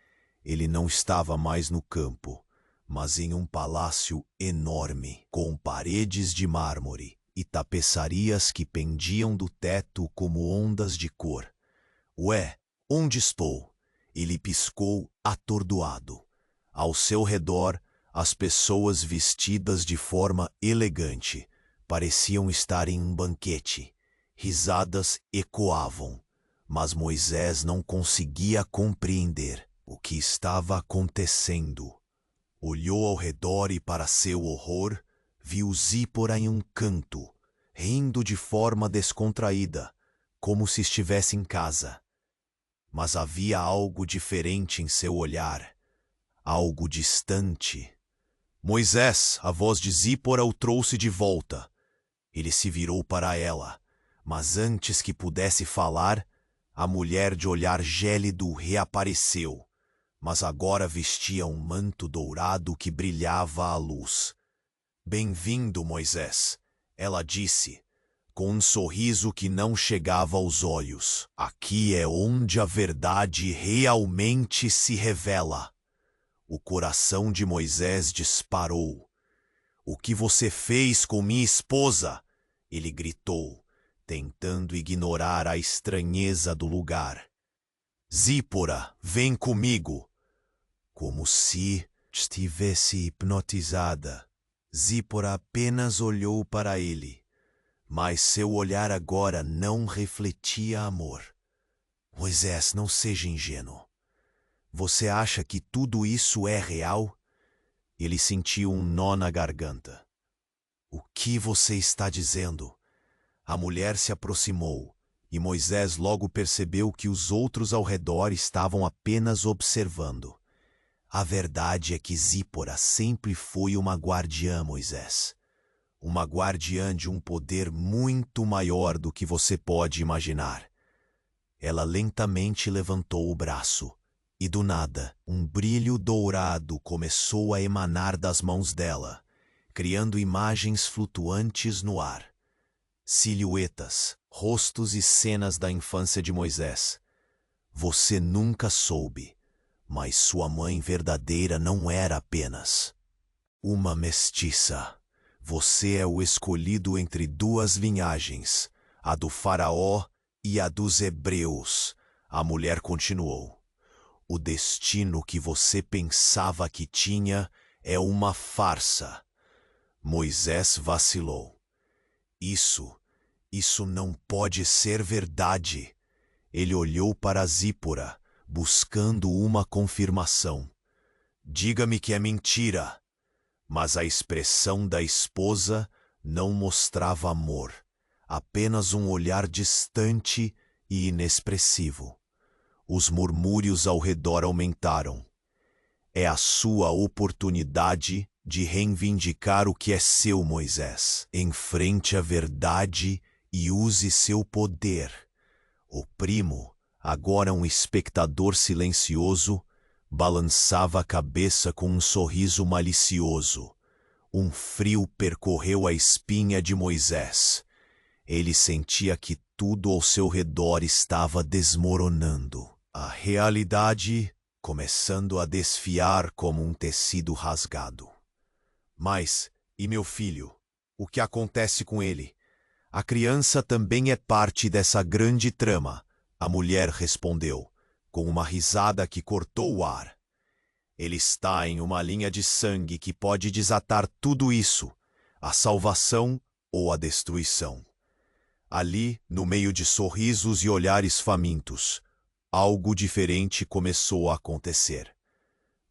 [SPEAKER 1] ele não estava mais no campo, mas em um palácio enorme, com paredes de mármore e tapeçarias que pendiam do teto como ondas de cor. Ué, onde estou? Ele piscou atordoado. Ao seu redor, as pessoas vestidas de forma elegante pareciam estar em um banquete, Risadas ecoavam, mas Moisés não conseguia compreender o que estava acontecendo. Olhou ao redor e, para seu horror, viu Zípora em um canto, rindo de forma descontraída, como se estivesse em casa. Mas havia algo diferente em seu olhar, algo distante. Moisés, a voz de Zípora o trouxe de volta. Ele se virou para ela, mas antes que pudesse falar, a mulher de olhar gélido reapareceu, mas agora vestia um manto dourado que brilhava à luz. "Bem-vindo, Moisés", ela disse, com um sorriso que não chegava aos olhos. "Aqui é onde a verdade realmente se revela." O coração de Moisés disparou. "O que você fez com minha esposa?" ele gritou, tentando ignorar a estranheza do lugar. "Zípora, vem comigo." Como se estivesse hipnotizada, Zípora apenas olhou para ele, mas seu olhar agora não refletia amor. "Moisés, não seja ingênuo. Você acha que tudo isso é real?" Ele sentiu um nó na garganta. "O que você está dizendo?" A mulher se aproximou, e Moisés logo percebeu que os outros ao redor estavam apenas observando. "A verdade é que Zípora sempre foi uma guardiã, Moisés. Uma guardiã de um poder muito maior do que você pode imaginar." Ela lentamente levantou o braço, e do nada, um brilho dourado começou a emanar das mãos dela, criando imagens flutuantes no ar. Silhuetas, rostos e cenas da infância de Moisés. Você nunca soube, mas sua mãe verdadeira não era apenas uma mestiça. Você é o escolhido entre duas linhagens, a do faraó e a dos hebreus. A mulher continuou. O destino que você pensava que tinha é uma farsa. Moisés vacilou. Isso não pode ser verdade. Ele olhou para Zípora, buscando uma confirmação. Diga-me que é mentira. Mas a expressão da esposa não mostrava amor, apenas um olhar distante e inexpressivo. Os murmúrios ao redor aumentaram. É a sua oportunidade de reivindicar o que é seu, Moisés. Enfrente a verdade e use seu poder. O primo, agora um espectador silencioso, balançava a cabeça com um sorriso malicioso. Um frio percorreu a espinha de Moisés. Ele sentia que tudo ao seu redor estava desmoronando. A realidade começando a desfiar como um tecido rasgado. Mas, e meu filho? O que acontece com ele? A criança também é parte dessa grande trama, a mulher respondeu, com uma risada que cortou o ar. Ele está em uma linha de sangue que pode desatar tudo isso, a salvação ou a destruição. Ali, no meio de sorrisos e olhares famintos, algo diferente começou a acontecer.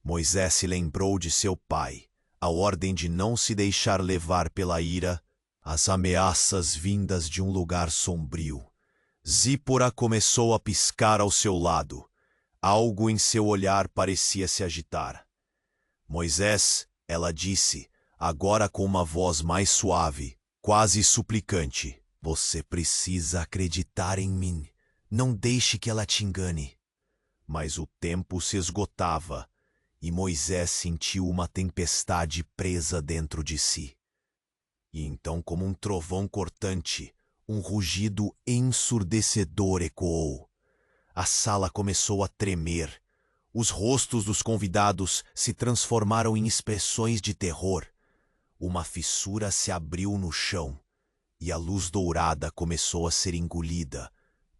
[SPEAKER 1] Moisés se lembrou de seu pai, a ordem de não se deixar levar pela ira, as ameaças vindas de um lugar sombrio. Zípora começou a piscar ao seu lado. Algo em seu olhar parecia se agitar. Moisés, ela disse, agora com uma voz mais suave, quase suplicante. Você precisa acreditar em mim. Não deixe que ela te engane. Mas o tempo se esgotava, e Moisés sentiu uma tempestade presa dentro de si. E então, como um trovão cortante, um rugido ensurdecedor ecoou. A sala começou a tremer. Os rostos dos convidados se transformaram em expressões de terror. Uma fissura se abriu no chão, e a luz dourada começou a ser engolida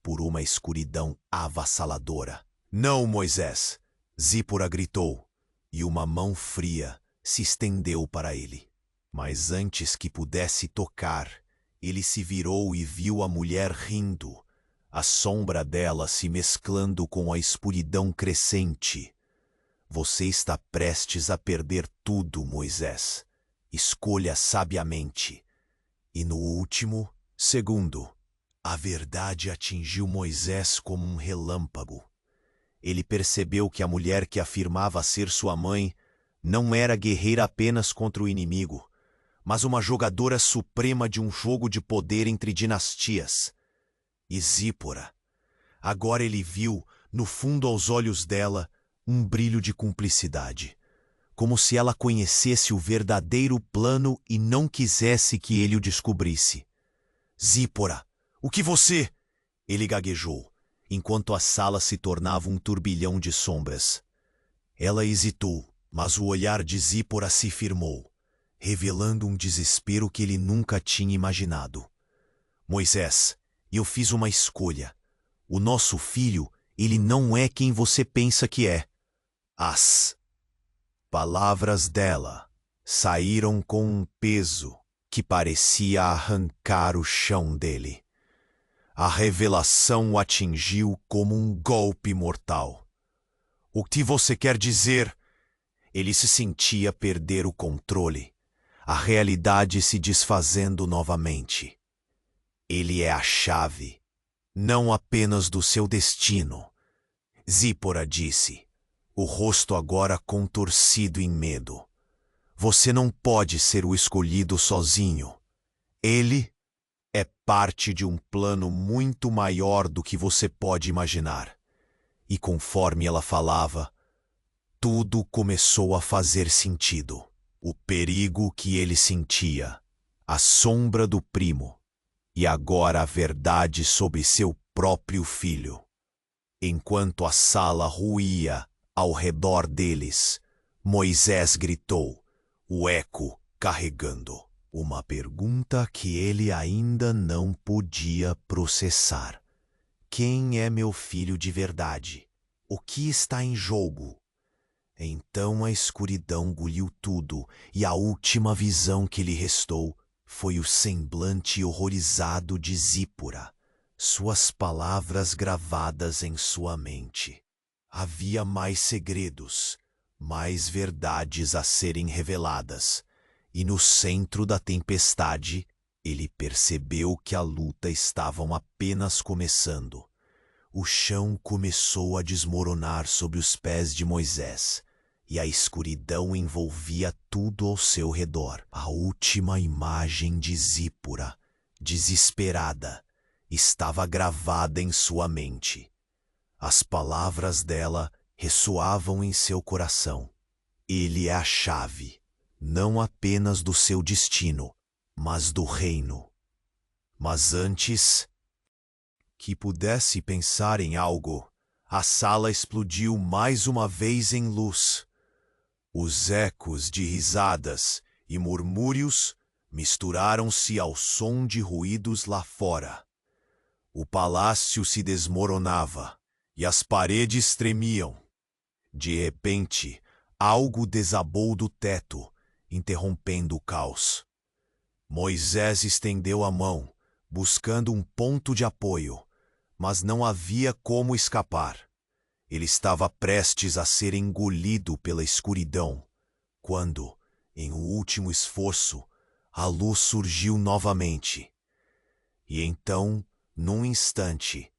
[SPEAKER 1] por uma escuridão avassaladora. Não, Moisés! Zípora gritou, e uma mão fria se estendeu para ele. Mas antes que pudesse tocar, Ele se virou e viu a mulher rindo, a sombra dela se mesclando com a escuridão crescente. Você está prestes a perder tudo, Moisés. Escolha sabiamente. E no último segundo, a verdade atingiu Moisés como um relâmpago. Ele percebeu que a mulher que afirmava ser sua mãe não era guerreira apenas contra o inimigo, mas uma jogadora suprema de um jogo de poder entre dinastias. E Zípora. Agora ele viu, no fundo aos olhos dela, um brilho de cumplicidade, como se ela conhecesse o verdadeiro plano e não quisesse que ele o descobrisse. Zípora, o que você... Ele gaguejou, enquanto a sala se tornava um turbilhão de sombras. Ela hesitou, mas o olhar de Zípora se firmou, revelando um desespero que ele nunca tinha imaginado. Moisés, eu fiz uma escolha. O nosso filho, ele não é quem você pensa que é. As palavras dela saíram com um peso que parecia arrancar o chão dele. A revelação o atingiu como um golpe mortal. O que você quer dizer? Ele se sentia perder o controle, a realidade se desfazendo novamente. Ele é a chave, não apenas do seu destino. Zípora disse, o rosto agora contorcido em medo. Você não pode ser o escolhido sozinho. Ele é parte de um plano muito maior do que você pode imaginar. E conforme ela falava, tudo começou a fazer sentido. O perigo que ele sentia, a sombra do primo, e agora a verdade sobre seu próprio filho. Enquanto a sala ruía ao redor deles, Moisés gritou, o eco carregando uma pergunta que ele ainda não podia processar. Quem é meu filho de verdade? O que está em jogo? Então a escuridão engoliu tudo, e a última visão que lhe restou foi o semblante horrorizado de Zípora, suas palavras gravadas em sua mente. Havia mais segredos, mais verdades a serem reveladas, e no centro da tempestade, ele percebeu que a luta estava apenas começando. O chão começou a desmoronar sob os pés de Moisés, e a escuridão envolvia tudo ao seu redor. A última imagem de Zípora, desesperada, estava gravada em sua mente. As palavras dela ressoavam em seu coração. Ele é a chave, não apenas do seu destino, mas do reino. Mas antes que pudesse pensar em algo, a sala explodiu mais uma vez em luz. Os ecos de risadas e murmúrios misturaram-se ao som de ruídos lá fora. O palácio se desmoronava e as paredes tremiam. De repente, algo desabou do teto, interrompendo o caos. Moisés estendeu a mão, buscando um ponto de apoio, mas não havia como escapar. Ele estava prestes a ser engolido pela escuridão, quando, em um último esforço, a luz surgiu novamente. E então, num instante,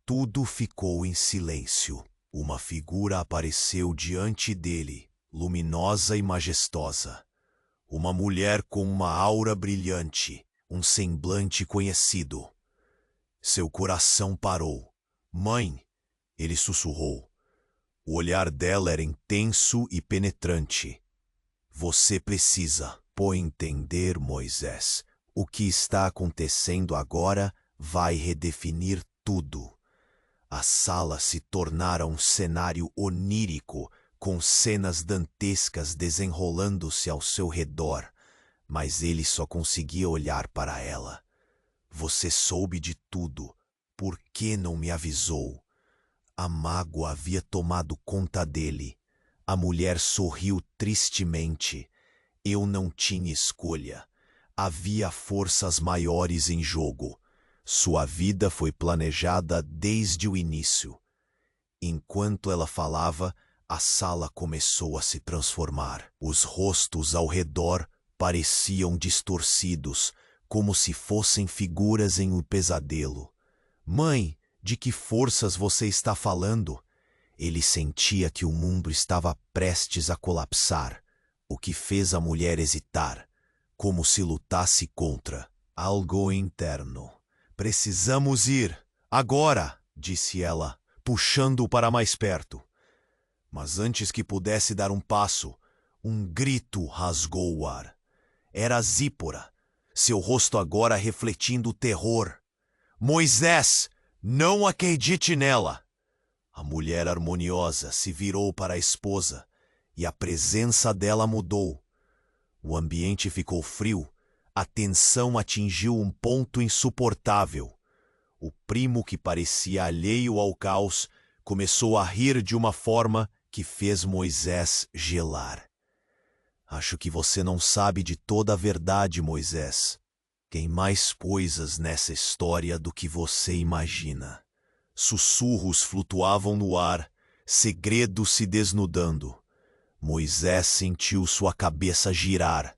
[SPEAKER 1] tudo ficou em silêncio. Uma figura apareceu diante dele, luminosa e majestosa. Uma mulher com uma aura brilhante, um semblante conhecido. Seu coração parou. Mãe, ele sussurrou. O olhar dela era intenso e penetrante. Você precisa entender, Moisés. O que está acontecendo agora vai redefinir tudo. A sala se tornara um cenário onírico, com cenas dantescas desenrolando-se ao seu redor, mas ele só conseguia olhar para ela. Você soube de tudo. Por que não me avisou? A mágoa havia tomado conta dele. A mulher sorriu tristemente. Eu não tinha escolha. Havia forças maiores em jogo. Sua vida foi planejada desde o início. Enquanto ela falava, a sala começou a se transformar. Os rostos ao redor pareciam distorcidos, como se fossem figuras em um pesadelo. Mãe, de que forças você está falando? Ele sentia que o mundo estava prestes a colapsar, o que fez a mulher hesitar, como se lutasse contra algo interno. Precisamos ir, agora, disse ela, puxando-o para mais perto. Mas antes que pudesse dar um passo, um grito rasgou o ar. Era Zípora, seu rosto agora refletindo terror. Moisés, não acredite nela! A mulher harmoniosa se virou para a esposa e a presença dela mudou. O ambiente ficou frio, a tensão atingiu um ponto insuportável. O primo, que parecia alheio ao caos, começou a rir de uma forma que fez Moisés gelar. Acho que você não sabe de toda a verdade, Moisés. Tem mais coisas nessa história do que você imagina. Sussurros flutuavam no ar, segredos se desnudando. Moisés sentiu sua cabeça girar.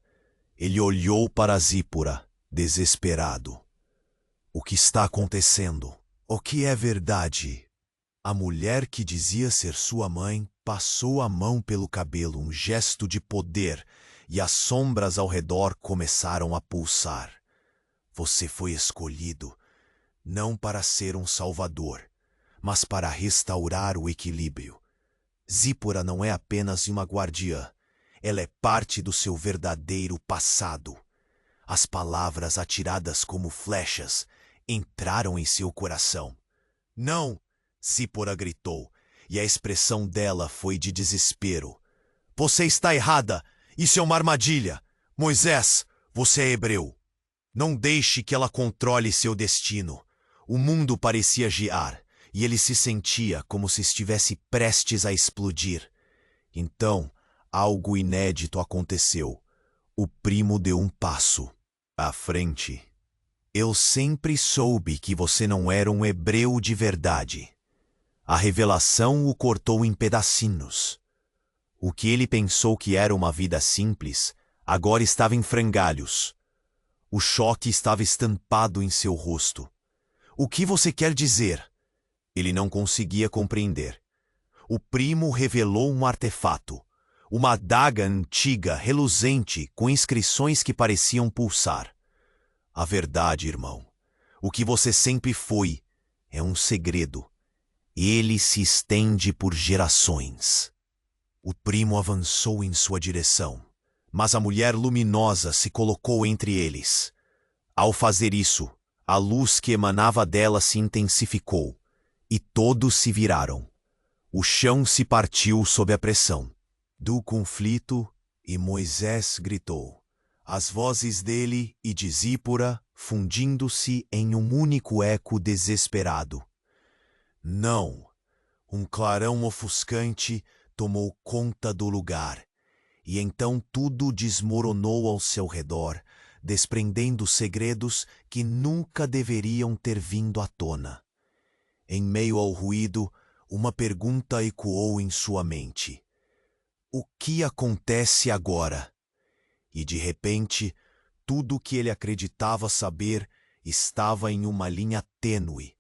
[SPEAKER 1] Ele olhou para Zípora, desesperado. O que está acontecendo? O que é verdade? A mulher que dizia ser sua mãe passou a mão pelo cabelo, um gesto de poder, e as sombras ao redor começaram a pulsar. Você foi escolhido, não para ser um salvador, mas para restaurar o equilíbrio. Zípora não é apenas uma guardiã, ela é parte do seu verdadeiro passado. As palavras atiradas como flechas entraram em seu coração. Não! Zípora gritou, e a expressão dela foi de desespero. Você está errada! Isso é uma armadilha! Moisés, você é hebreu. Não deixe que ela controle seu destino. O mundo parecia girar, e ele se sentia como se estivesse prestes a explodir. Então, algo inédito aconteceu. O primo deu um passo à frente. Eu sempre soube que você não era um hebreu de verdade. A revelação o cortou em pedacinhos. O que ele pensou que era uma vida simples, agora estava em frangalhos. O choque estava estampado em seu rosto. O que você quer dizer? Ele não conseguia compreender. O primo revelou um artefato, uma adaga antiga, reluzente, com inscrições que pareciam pulsar. A verdade, irmão, o que você sempre foi, é um segredo. Ele se estende por gerações. O primo avançou em sua direção, mas a mulher luminosa se colocou entre eles. Ao fazer isso, a luz que emanava dela se intensificou, e todos se viraram. O chão se partiu sob a pressão do conflito, e Moisés gritou. As vozes dele e de Zípora fundindo-se em um único eco desesperado. Não! Um clarão ofuscante tomou conta do lugar, e então tudo desmoronou ao seu redor, desprendendo segredos que nunca deveriam ter vindo à tona. Em meio ao ruído, uma pergunta ecoou em sua mente. O que acontece agora? E de repente, tudo o que ele acreditava saber estava em uma linha tênue,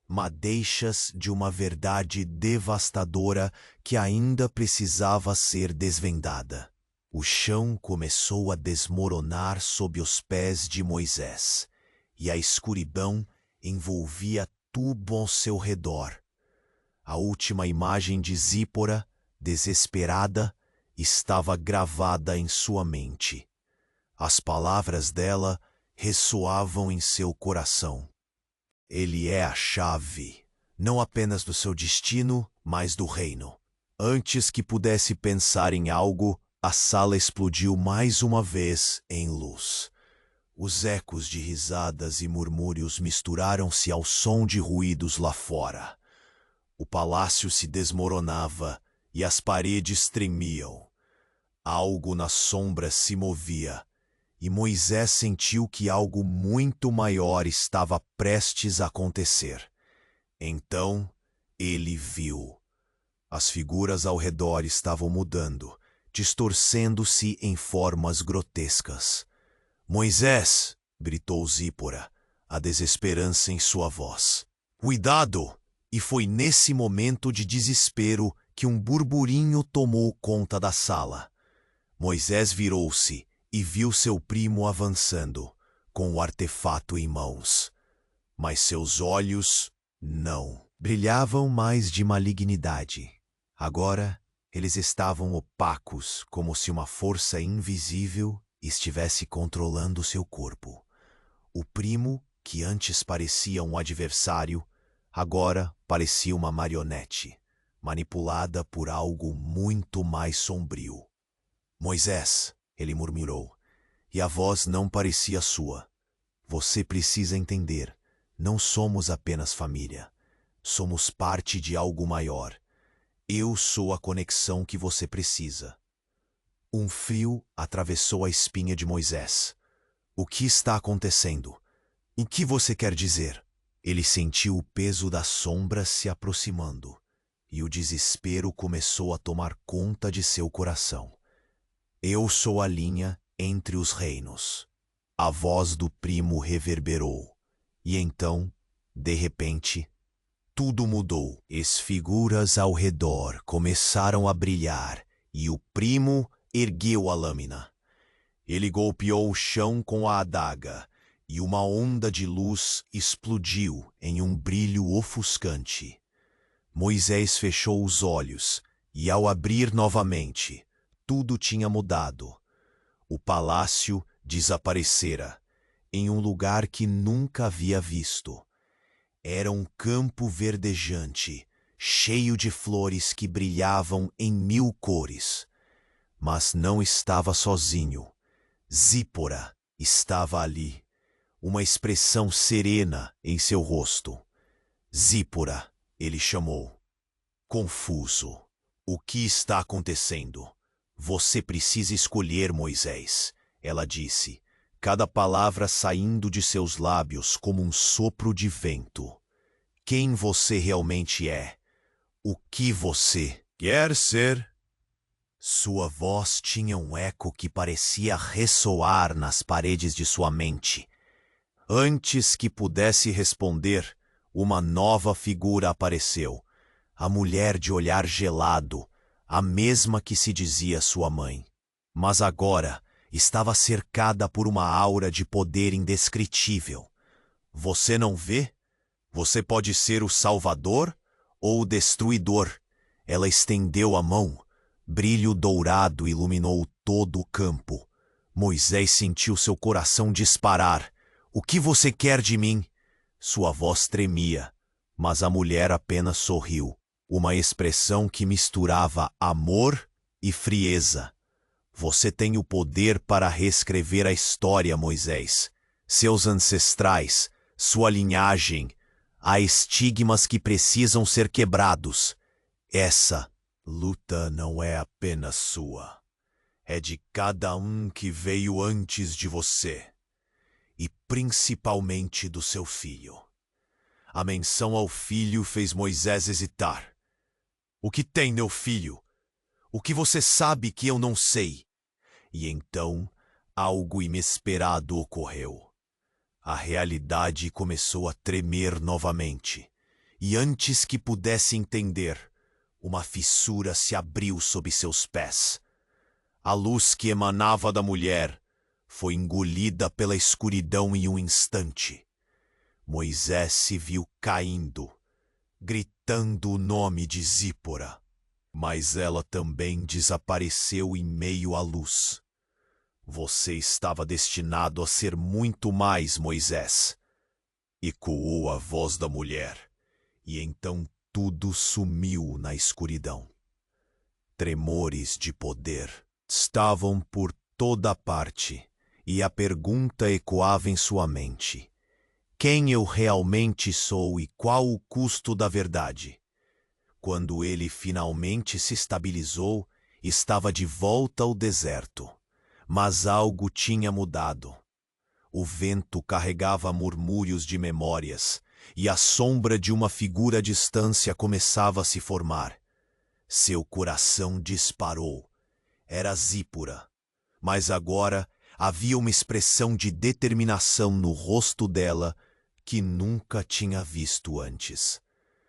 [SPEAKER 1] madeixas de uma verdade devastadora que ainda precisava ser desvendada. O chão começou a desmoronar sob os pés de Moisés, e a escuridão envolvia tudo ao seu redor. A última imagem de Zípora, desesperada, estava gravada em sua mente. As palavras dela ressoavam em seu coração. Ele é a chave, não apenas do seu destino, mas do reino. Antes que pudesse pensar em algo, a sala explodiu mais uma vez em luz. Os ecos de risadas e murmúrios misturaram-se ao som de ruídos lá fora. O palácio se desmoronava e as paredes tremiam. Algo nas sombras se movia, e Moisés sentiu que algo muito maior estava prestes a acontecer. Então ele viu. As figuras ao redor estavam mudando, distorcendo-se em formas grotescas. Moisés! Gritou Zípora, a desesperança em sua voz. Cuidado! E foi nesse momento de desespero que um burburinho tomou conta da sala. Moisés virou-se e viu seu primo avançando, com o artefato em mãos. Mas seus olhos não brilhavam mais de malignidade. Agora, eles estavam opacos, como se uma força invisível estivesse controlando seu corpo. O primo, que antes parecia um adversário, agora parecia uma marionete, manipulada por algo muito mais sombrio. Moisés, ele murmurou, e a voz não parecia sua. Você precisa entender, não somos apenas família. Somos parte de algo maior. Eu sou a conexão que você precisa. Um frio atravessou a espinha de Moisés. O que está acontecendo? O que você quer dizer? Ele sentiu o peso das sombras se aproximando, e o desespero começou a tomar conta de seu coração. Eu sou a linha entre os reinos. A voz do primo reverberou, e então, de repente, tudo mudou. As figuras ao redor começaram a brilhar e o primo ergueu a lâmina. Ele golpeou o chão com a adaga e uma onda de luz explodiu em um brilho ofuscante. Moisés fechou os olhos e, ao abrir novamente, tudo tinha mudado. O palácio desaparecera em um lugar que nunca havia visto. Era um campo verdejante, cheio de flores que brilhavam em 1000 cores. Mas não estava sozinho. Zípora estava ali, uma expressão serena em seu rosto. Zípora, ele chamou. Confuso. O que está acontecendo? Você precisa escolher, Moisés, ela disse, cada palavra saindo de seus lábios como um sopro de vento. Quem você realmente é? O que você quer ser? Sua voz tinha um eco que parecia ressoar nas paredes de sua mente. Antes que pudesse responder, uma nova figura apareceu. A mulher de olhar gelado, a mesma que se dizia sua mãe. Mas agora estava cercada por uma aura de poder indescritível. Você não vê? Você pode ser o salvador ou o destruidor. Ela estendeu a mão. Brilho dourado iluminou todo o campo. Moisés sentiu seu coração disparar. O que você quer de mim? Sua voz tremia, mas a mulher apenas sorriu. Uma expressão que misturava amor e frieza. Você tem o poder para reescrever a história, Moisés. Seus ancestrais, sua linhagem. Há estigmas que precisam ser quebrados. Essa luta não é apenas sua. É de cada um que veio antes de você. E principalmente do seu filho. A menção ao filho fez Moisés hesitar. O que tem, meu filho? O que você sabe que eu não sei? E então, algo inesperado ocorreu. A realidade começou a tremer novamente. E antes que pudesse entender, uma fissura se abriu sob seus pés. A luz que emanava da mulher foi engolida pela escuridão em um instante. Moisés se viu caindo, gritando o nome de Zípora. Mas ela também desapareceu em meio à luz. Você estava destinado a ser muito mais, Moisés. Ecoou a voz da mulher, e então tudo sumiu na escuridão. Tremores de poder estavam por toda parte, e a pergunta ecoava em sua mente. Quem eu realmente sou e qual o custo da verdade? Quando ele finalmente se estabilizou, estava de volta ao deserto. Mas algo tinha mudado. O vento carregava murmúrios de memórias, e a sombra de uma figura à distância começava a se formar. Seu coração disparou. Era Zípora. Mas agora havia uma expressão de determinação no rosto dela que nunca tinha visto antes.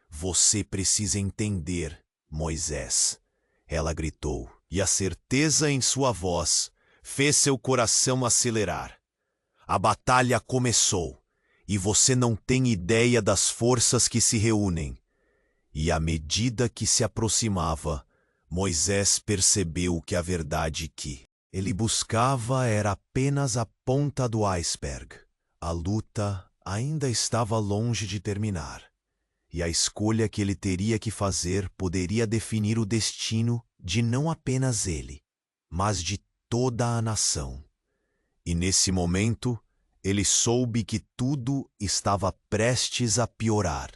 [SPEAKER 1] Você precisa entender, Moisés, ela gritou, e a certeza em sua voz fez seu coração acelerar. A batalha começou, e você não tem ideia das forças que se reúnem. E à medida que se aproximava, Moisés percebeu que a verdade que ele buscava era apenas a ponta do iceberg. A luta ainda estava longe de terminar, e a escolha que ele teria que fazer poderia definir o destino de não apenas ele, mas de toda a nação. E nesse momento, ele soube que tudo estava prestes a piorar,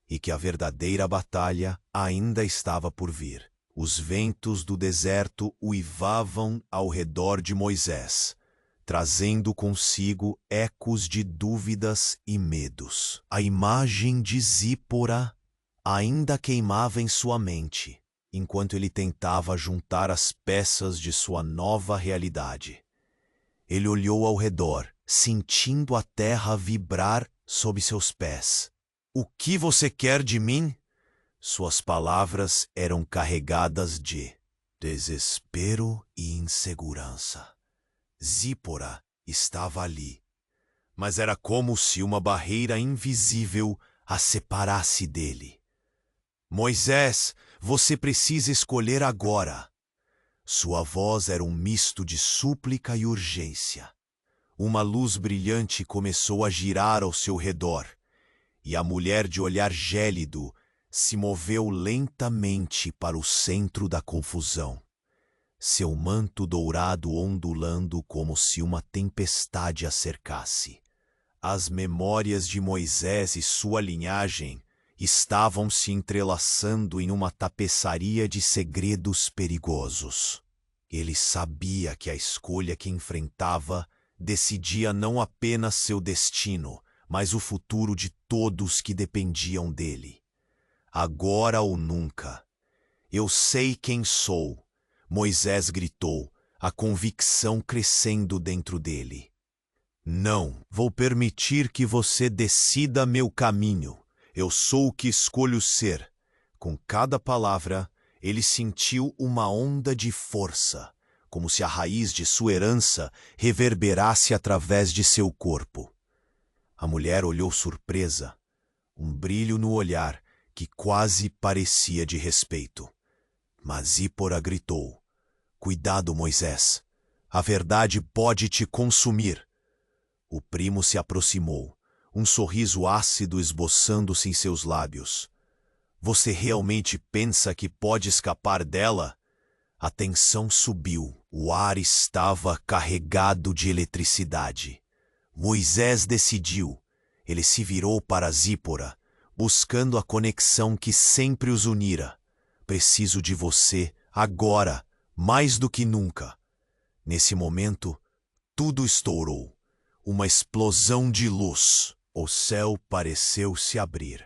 [SPEAKER 1] e que a verdadeira batalha ainda estava por vir. Os ventos do deserto uivavam ao redor de Moisés, trazendo consigo ecos de dúvidas e medos. A imagem de Zípora ainda queimava em sua mente, enquanto ele tentava juntar as peças de sua nova realidade. Ele olhou ao redor, sentindo a terra vibrar sob seus pés. "O que você quer de mim?" Suas palavras eram carregadas de desespero e insegurança. Zípora estava ali, mas era como se uma barreira invisível a separasse dele. "Moisés, você precisa escolher agora." Sua voz era um misto de súplica e urgência. Uma luz brilhante começou a girar ao seu redor, e a mulher de olhar gélido se moveu lentamente para o centro da confusão. Seu manto dourado ondulando como se uma tempestade a cercasse. As memórias de Moisés e sua linhagem estavam se entrelaçando em uma tapeçaria de segredos perigosos. Ele sabia que a escolha que enfrentava decidia não apenas seu destino, mas o futuro de todos que dependiam dele. Agora ou nunca. "Eu sei quem sou", Moisés gritou, a convicção crescendo dentro dele. "Não vou permitir que você decida meu caminho. Eu sou o que escolho ser." Com cada palavra, ele sentiu uma onda de força, como se a raiz de sua herança reverberasse através de seu corpo. A mulher olhou surpresa, um brilho no olhar que quase parecia de respeito. Mas Zípora gritou: "Cuidado, Moisés. A verdade pode te consumir." O primo se aproximou, um sorriso ácido esboçando-se em seus lábios. "Você realmente pensa que pode escapar dela?" A tensão subiu. O ar estava carregado de eletricidade. Moisés decidiu. Ele se virou para Zípora, buscando a conexão que sempre os unira. "Preciso de você, agora, mais do que nunca." Nesse momento, tudo estourou. Uma explosão de luz. O céu pareceu se abrir.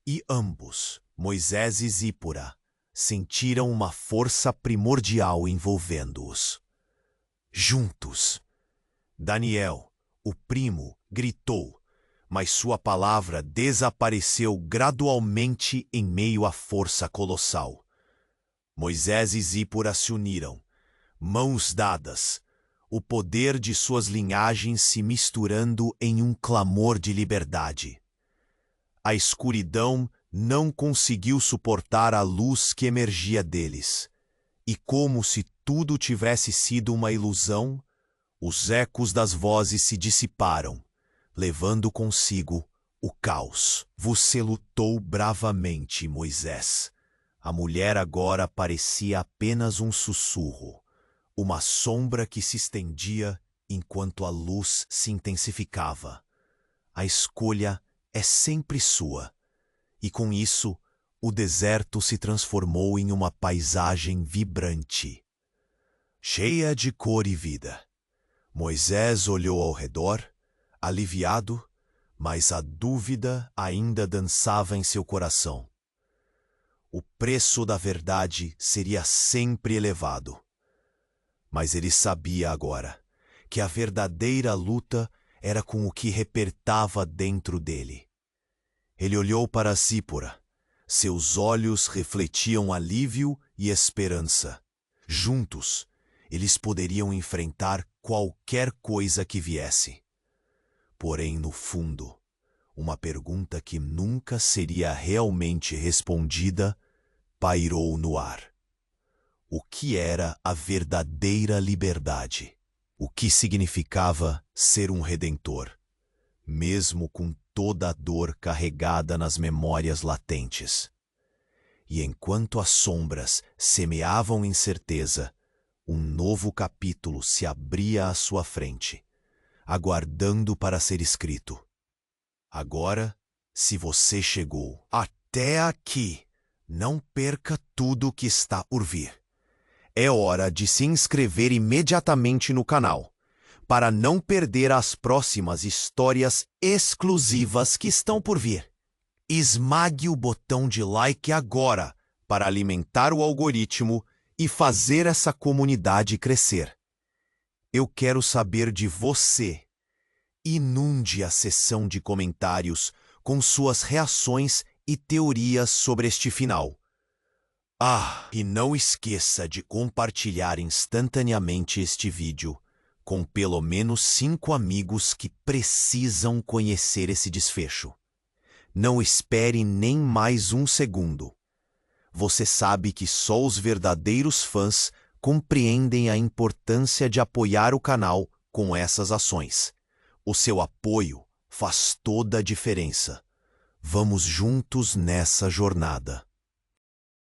[SPEAKER 1] E ambos, Moisés e Zípora, sentiram uma força primordial envolvendo-os. Juntos. Daniel, o primo, gritou, mas sua palavra desapareceu gradualmente em meio à força colossal. Moisés e Zípora se uniram, mãos dadas, o poder de suas linhagens se misturando em um clamor de liberdade. A escuridão não conseguiu suportar a luz que emergia deles, e como se tudo tivesse sido uma ilusão, os ecos das vozes se dissiparam, levando consigo o caos. "Você lutou bravamente, Moisés." A mulher agora parecia apenas um sussurro, uma sombra que se estendia enquanto a luz se intensificava. "A escolha é sempre sua." E com isso, o deserto se transformou em uma paisagem vibrante. cheia de cor e vida. Moisés olhou ao redor, aliviado, mas a dúvida ainda dançava em seu coração. O preço da verdade seria sempre elevado. Mas ele sabia agora que a verdadeira luta era com o que repertava dentro dele. Ele olhou para Zípora. Seus olhos refletiam alívio e esperança. Juntos, eles poderiam enfrentar qualquer coisa que viesse. Porém, no fundo, uma pergunta que nunca seria realmente respondida pairou no ar. O que era a verdadeira liberdade? O que significava ser um redentor, mesmo com toda a dor carregada nas memórias latentes? E enquanto as sombras semeavam incerteza, um novo capítulo se abria à sua frente, aguardando para ser escrito. Agora, se você chegou até aqui, não perca tudo o que está por vir. É hora de se inscrever imediatamente no canal, para não perder as próximas histórias exclusivas que estão por vir. Esmague o botão de like agora para alimentar o algoritmo e fazer essa comunidade crescer. Eu quero saber de você. Inunde a seção de comentários com suas reações e teorias sobre este final. E não esqueça de compartilhar instantaneamente este vídeo com pelo menos 5 amigos que precisam conhecer esse desfecho. Não espere nem mais um segundo. Você sabe que só os verdadeiros fãs compreendem a importância de apoiar o canal com essas ações. O seu apoio faz toda a diferença. Vamos juntos nessa jornada.